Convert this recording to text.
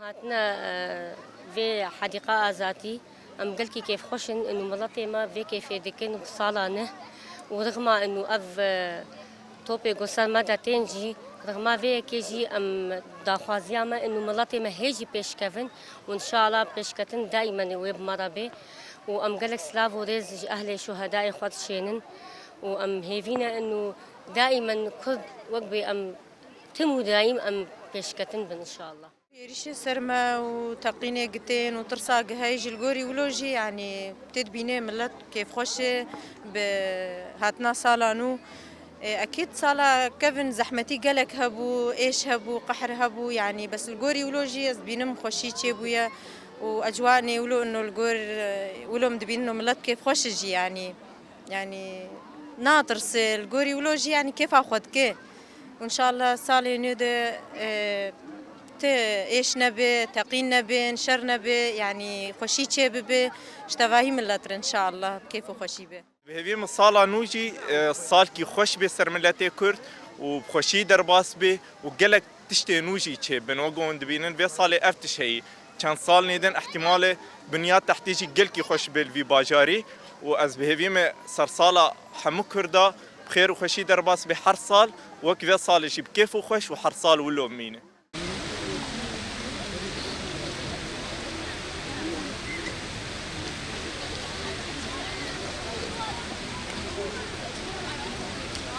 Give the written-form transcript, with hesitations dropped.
هاتنا في حديقة ذاتي أم قلكي كيف خوشن إنه ملطي ما في كيف دكين صالانه ورغم إنه توبي قصر مدى تنجي رغم في كيجي أم داخوازياما إنه ملطي ما هيجي بيش كفن وإن شاء الله بيش كتن دائما ويب مرابي وأم قلك سلافو ريز أهل شهداء خوات شينن وأم هيفينا إنه دائما كل وقبي أم تمو دائم أم بيش كتن إن شاء الله. ريش سرما وتقيني قتين وترصاق هايج الجوري ولوجي يعني بتدبيني ملت كيف خوش بهاتنا صالانو أكيد صالة كفن زحمتي قالك هبو إيش هبو قحر هبو يعني بس الجوري ولوجي بينم خوشي تشيبويا وأجواني ولو إنه الجور ولو مدبين إنه ملت كيف خوشجي يعني ناطرس الجوري ولوجي يعني كيف أخذ كي وإن شاء الله صالي نودة ايش نبي تقين نبي نشر نبي يعني خوشي تشي ببي اشتغاهي من لاتر ان شاء الله كيف خوشي به بهذه الصالة نوجي الصال كي خوش بي سرملاتي كرد وبخوشي درباس بي وقلك تشتي نوجي تشي بنوقون دبينن بي صالي افتش هي كان صال نيدن احتمال بنيات تحتيجي قلكي خوش بالفي باجاري واز بهذه صار صالة حمو كردا بخير وخوشي درباس بحر صال وكذا صال شي بكيف وخوش وحر صال ولو مينه